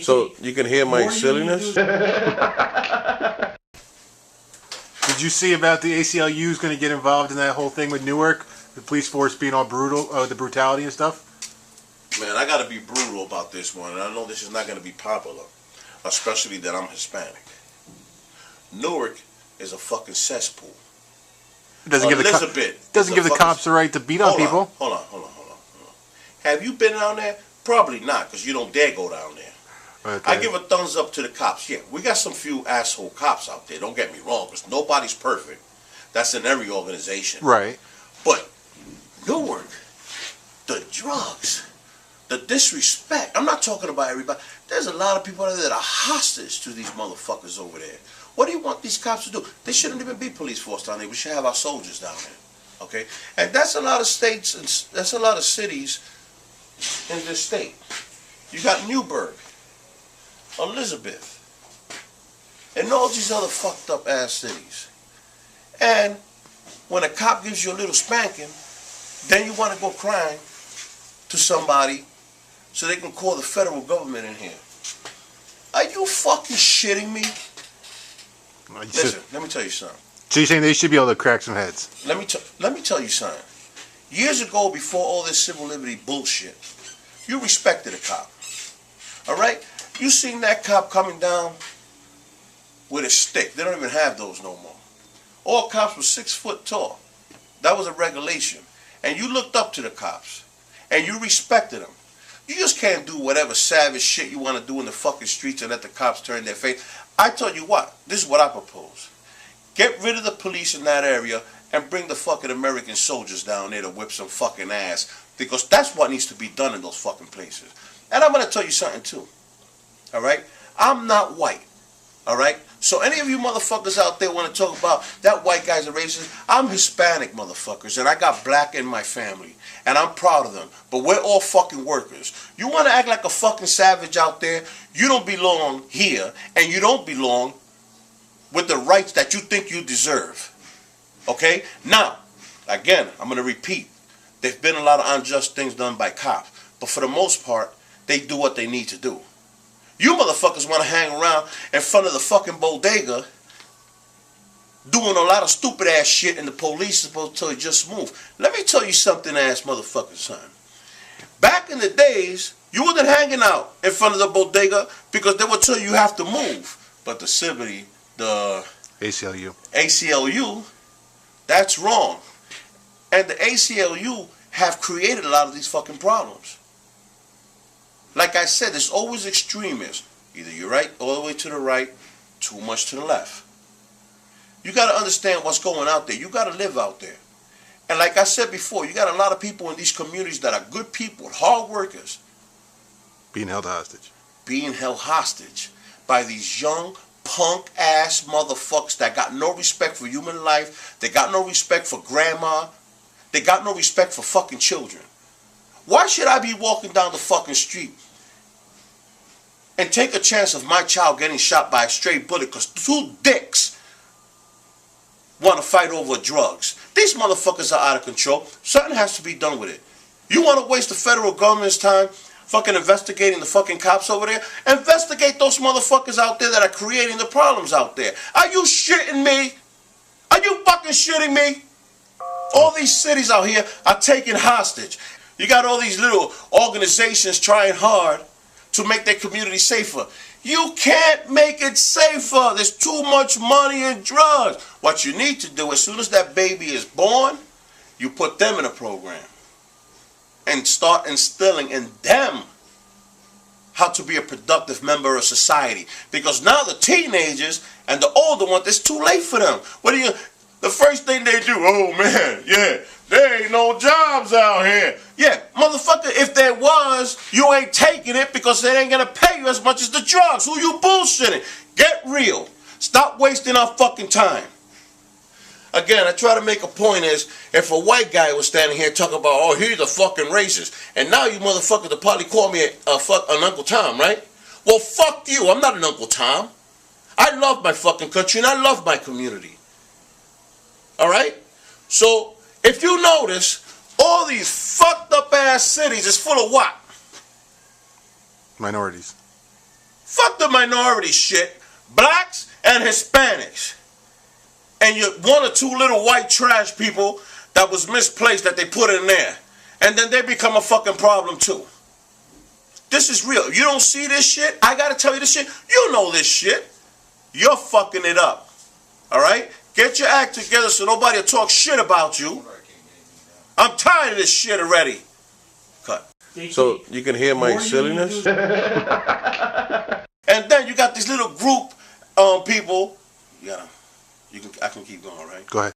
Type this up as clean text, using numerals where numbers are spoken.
So you can hear my silliness? Did you see about the ACLU is going to get involved in that whole thing with Newark? The police force being all brutal, the brutality and stuff? Man, I got to be brutal about this one, and I know this is not going to be popular, especially that I'm Hispanic. Newark is a fucking cesspool. It doesn't give the cops the right to beat on people. Hold on. Have you been down there? Probably not, because you don't dare go down there. Okay. I give a thumbs up to the cops. Yeah, we got some few asshole cops out there. Don't get me wrong, because nobody's perfect. That's in every organization. Right. But Newark, the drugs, the disrespect. I'm not talking about everybody. There's a lot of people out there that are hostage to these motherfuckers over there. What do you want these cops to do? They shouldn't even be police force down there. We should have our soldiers down there. Okay? And that's a lot of states and that's a lot of cities in this state. You got Newburgh, Elizabeth, and all these other fucked up ass cities. And when a cop gives you a little spanking, then you want to go crying to somebody so they can call the federal government in here. Are you fucking shitting me? Listen, let me tell you something. So you're saying they should be able to crack some heads? Let me tell you something. Years ago, before all this civil liberty bullshit, you respected a cop. All right? You seen that cop coming down with a stick. They don't even have those no more. All cops were 6 foot tall. That was a regulation. And you looked up to the cops. And you respected them. You just can't do whatever savage shit you want to do in the fucking streets and let the cops turn their face. I tell you what, this is what I propose. Get rid of the police in that area and bring the fucking American soldiers down there to whip some fucking ass. Because that's what needs to be done in those fucking places. And I'm going to tell you something too. Alright? I'm not white. Alright? So any of you motherfuckers out there want to talk about that white guy's a racist, I'm Hispanic motherfuckers and I got black in my family. And I'm proud of them. But we're all fucking workers. You want to act like a fucking savage out there? You don't belong here. And you don't belong with the rights that you think you deserve. Okay? Now, again, I'm going to repeat. There's been a lot of unjust things done by cops. But for the most part, they do what they need to do. You motherfuckers want to hang around in front of the fucking bodega doing a lot of stupid ass shit and the police is supposed to tell you just move. Let me tell you something, ass motherfuckers, son. Back in the days, you wasn't hanging out in front of the bodega because they would tell you have to move. But the civility, the ACLU, that's wrong. And the ACLU have created a lot of these fucking problems. Like I said, there's always extremists. Either you're right all the way to the right, too much to the left. You got to understand what's going out there. You got to live out there. And like I said before, you got a lot of people in these communities that are good people, hard workers. Being held hostage. Being held hostage by these young punk-ass motherfuckers that got no respect for human life. They got no respect for grandma. They got no respect for fucking children. Why should I be walking down the fucking street and take a chance of my child getting shot by a stray bullet because two dicks want to fight over drugs? These motherfuckers are out of control. Something has to be done with it. You want to waste the federal government's time fucking investigating the fucking cops over there? Investigate those motherfuckers out there that are creating the problems out there. Are you shitting me? Are you fucking shitting me? All these cities out here are taken hostage. You got all these little organizations trying hard to make their community safer. You can't make it safer. There's too much money in drugs. What you need to do, as soon as that baby is born, you put them in a program and start instilling in them how to be a productive member of society. Because now the teenagers and the older ones, it's too late for them. The first thing they do, oh man, yeah, there ain't no jobs out here. Yeah, motherfucker, if there was, you ain't taking it because they ain't gonna pay you as much as the drugs. Who you bullshitting? Get real. Stop wasting our fucking time. Again, I try to make a point is, if a white guy was standing here talking about, oh, he's a fucking racist, and now you motherfuckers will probably call me an Uncle Tom, right? Well, fuck you. I'm not an Uncle Tom. I love my fucking country and I love my community. Alright? So, if you notice, all these fucked up ass cities is full of what? Minorities. Fuck the minority shit. Blacks and Hispanics. And you one or two little white trash people that was misplaced that they put in there. And then they become a fucking problem too. This is real. You don't see this shit? I gotta tell you this shit. You know this shit. You're fucking it up. Alright? Get your act together so nobody will talk shit about you. I'm tired of this shit already. Cut. So you can hear my silliness? And then you got this little group people. Yeah. I can keep going, right? Go ahead.